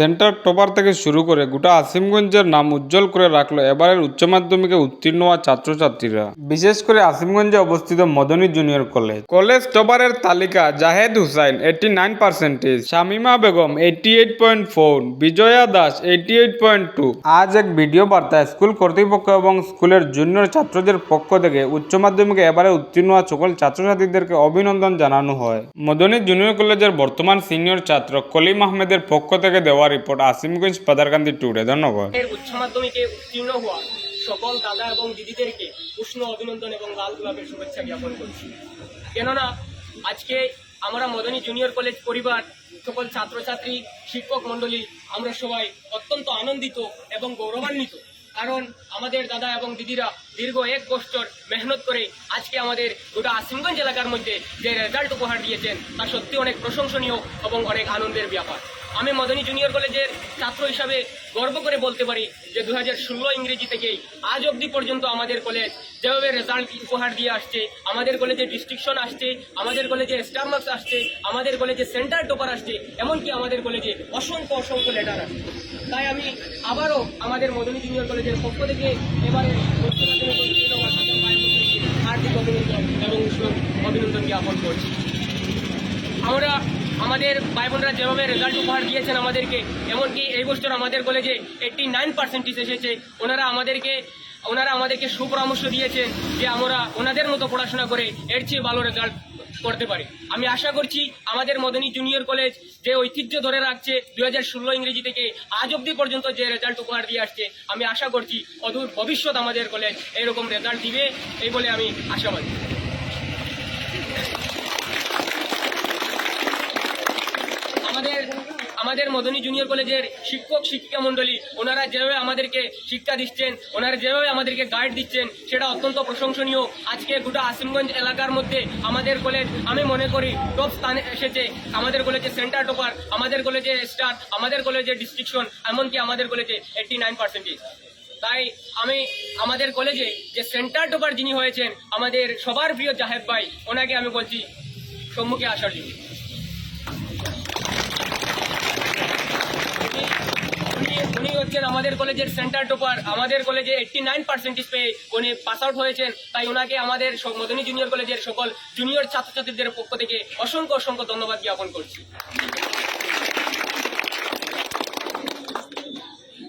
Centre topper থেকে শুরু করে গোটা আসিমগঞ্জের নাম উজ্জ্বল করে রাখলো এবারের উচ্চ মাধ্যমিকে উত্তীর্ণ হওয়া ছাত্রছাত্রীরা। বিশেষ করে আসিমগঞ্জে অবস্থিত মদনী জুনিয়র কলেজ টপারের তালিকা: জাহেদ হুসাইন 89%, শামিমা বেগম 88.4, বিজয়া দাস 88.2। আজ এক ভিডিও বার্তায় স্কুল কর্তৃপক্ষ এবং স্কুলের জুনিয়র ছাত্রদের পক্ষ থেকে উচ্চ মাধ্যমিকে এবারে উত্তীর্ণ হওয়া সকল ছাত্রছাত্রীদেরকে অভিনন্দন জানানো হয়। মদনী জুনিয়র কলেজের বর্তমান সিনিয়র ছাত্র কলিম আহমেদের পক্ষ থেকে দেওয়া রিপোর্ট, আসিমগঞ্জ পাদারকান্দি টুডে। ধন্যবাদ। উচ্চ মাধ্যমিকে উত্তীর্ণ হওয়া সকল দাদা এবং দিদিদেরকে উষ্ণ অভিনন্দন এবং লাল গোলাপের শুভেচ্ছা জ্ঞাপন করছি। কেননা আজকে আমরা মদনী জুনিয়র কলেজ পরিবার, সকল ছাত্রছাত্রী, শিক্ষক মণ্ডলী আমরা সবাই অত্যন্ত আনন্দিত এবং গৌরবান্বিত। কারণ আমাদের দাদা এবং দিদিরা দীর্ঘ 1 বছর মেহনত করে আজকে আমাদের গোটা আসিমগঞ্জ এলাকার মধ্যে যে রেজাল্ট উপহার দিয়েছেন তা সত্যি অনেক প্রশংসনীয় এবং অনেক আনন্দের ব্যাপার। আমি মদনী জুনিয়র কলেজের ছাত্র হিসাবে গর্ব করে বলতে পারি যে 2016 ইংরেজি থেকেই আজ অবধি পর্যন্ত আমাদের কলেজ যেভাবে রেজাল্ট উপহার দিয়ে আসছে, আমাদের কলেজে ডিস্ট্রিকশন আসছে, আমাদের কলেজে স্টার মার্কস আসছে, আমাদের কলেজে সেন্টার টপার আসছে, এমনকি আমাদের কলেজে অসংখ্য লেটার আসছে। তাই আমি আবারও আমাদের মদনী জুনিয়র কলেজের পক্ষ থেকে এবারে হার্দিক অভিনন্দন এবং অভিনন্দন জ্ঞাপন করছি। আমরা আমাদের ভাই বোনরা যেভাবে রেজাল্ট উপহার দিয়েছেন আমাদেরকে, এমনকি এই বছর আমাদের কলেজে 89% এসেছে। ওনারা আমাদেরকে সুপরামর্শ দিয়েছেন যে আমরা ওনাদের মতো পড়াশোনা করে এর চেয়ে ভালো রেজাল্ট করতে পারি। আমি আশা করছি আমাদের মদনী জুনিয়র কলেজ যে ঐতিহ্য ধরে রাখছে 2016 ইংরেজি থেকে আজ অবধি পর্যন্ত যে রেজাল্ট উপহার দিয়ে আসছে, আমি আশা করছি অদূর ভবিষ্যৎ আমাদের কলেজ এরকম রেজাল্ট দিবে, এই বলে আমি আশাবাদী। আমাদের মদনী জুনিয়র কলেজের শিক্ষক শিক্ষিকা মণ্ডলী ওনারা যেভাবে আমাদেরকে শিক্ষা দিচ্ছেন, ওনারা যেভাবে আমাদেরকে গাইড দিচ্ছেন, সেটা অত্যন্ত প্রশংসনীয়। আজকে গোটা আসিমগঞ্জ এলাকার মধ্যে আমাদের কলেজ আমি মনে করি টপ স্থানে এসেছে। আমাদের কলেজে সেন্টার টপার, আমাদের কলেজে স্টার, আমাদের কলেজে ডিস্ট্রিকশন, এমনকি আমাদের কলেজে 89%। তাই আমি আমাদের কলেজে যে সেন্টার টপার যিনি হয়েছেন আমাদের সবার প্রিয় জাহেদ ভাই, ওনাকে আমি বলছি সম্মুখে আসার জন্য। উনি হচ্ছেন আমাদের কলেজের সেন্টার টপার, আমাদের কলেজে 89% পেয়ে উনি পাস আউট হয়েছেন। তাই ওনাকে আমাদের মদনী জুনিয়র কলেজের সকল জুনিয়র ছাত্রছাত্রীদের পক্ষ থেকে অসংখ্য ধন্যবাদ জ্ঞাপন করছি।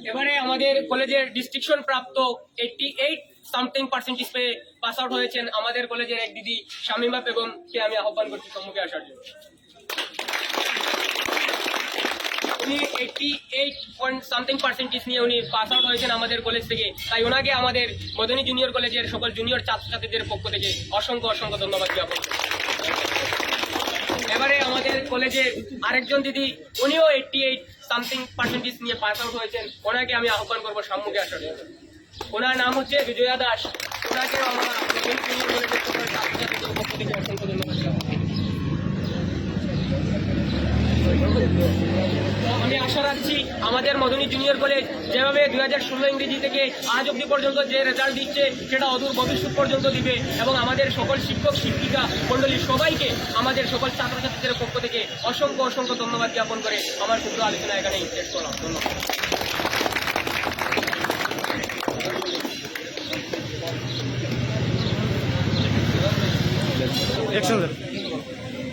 এবারে আমাদের কলেজের ডিস্ট্রিকশন প্রাপ্ত 88% পেয়ে পাস আউট হয়েছেন আমাদের কলেজের এক দিদি শামিমা বেগমকে আমি আহ্বান করছি সম্মুখে আসার জন্য। উনি 88% নিয়ে উনি পাস আউট হয়েছেন আমাদের কলেজ থেকে। তাই ওনাকে আমাদের মদনী জুনিয়র কলেজের সকল জুনিয়র ছাত্রছাত্রীদের পক্ষ থেকে অসংখ্য ধন্যবাদ জ্ঞাপন। এবারে আমাদের কলেজের আরেকজন দিদি, উনিও 88% নিয়ে পাস আউট হয়েছেন, ওনাকে আমি আহ্বান করবো সম্মুখে আসার জন্য। ওনার নাম হচ্ছে বিজয়া দাস। ওনাকেও আমরা মদনী জুনিয়র কলেজের সকল ছাত্রছাত্রীদের পক্ষ থেকে অসংখ্য ধন্যবাদ জ্ঞাপন। আমি আশা রাখছি আমাদের মদনী জুনিয়র কলেজ যেভাবে 2016 ইংরেজি থেকে আজ অবধি পর্যন্ত যে রেজাল্ট দিচ্ছে সেটা অদূর ভবিষ্যৎ পর্যন্ত দিবে, এবং আমাদের সকল শিক্ষক শিক্ষিকা মণ্ডলী সবাইকে আমাদের সকল ছাত্রছাত্রীদের পক্ষ থেকে অসংখ্য ধন্যবাদ জ্ঞাপন করে আমার ক্ষুদ্র আলোচনা এখানে শেষ করলাম। ধন্যবাদ।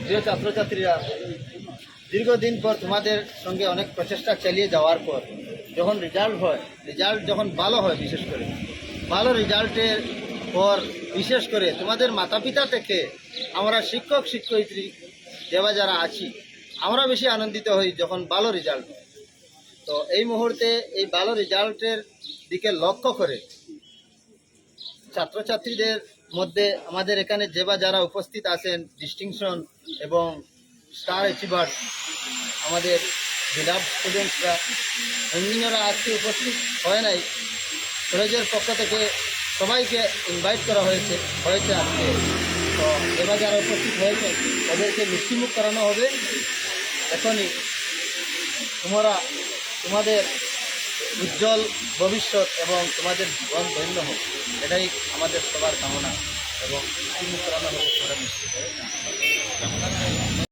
প্রিয় ছাত্রছাত্রীরা, দীর্ঘদিন পর তোমাদের সঙ্গে অনেক প্রচেষ্টা চালিয়ে যাওয়ার পর যখন রেজাল্ট হয়, রেজাল্ট যখন ভালো হয়, বিশেষ করে ভালো রেজাল্টের পর বিশেষ করে তোমাদের মাতা পিতা থেকে আমরা শিক্ষক শিক্ষয়িত্রী যারা আছি, আমরা বেশি আনন্দিত হই যখন ভালো রেজাল্ট হয়। তো এই মুহূর্তে এই ভালো রেজাল্টের দিকে লক্ষ্য করে ছাত্রছাত্রীদের মধ্যে আমাদের এখানে যারা উপস্থিত আছেন, ডিস্টিংশন এবং স্টার অ্যাচিভার, আমাদের বিলাভ স্টুডেন্টসরা, অন্যান্যরা আজকে উপস্থিত হয় নাই। কলেজের পক্ষ থেকে সবাইকে ইনভাইট করা হয়েছে আজকে। তো এবার যারা উপস্থিত হয়েছে ওদেরকে মিষ্টিমুখ করানো হবে এখনই। তোমাদের উজ্জ্বল ভবিষ্যৎ এবং তোমাদের জীবন ধন্য হোক, এটাই আমাদের সবার কামনা, এবং মিষ্টিমুখ করানো হবে তোমরা মিষ্টি করে।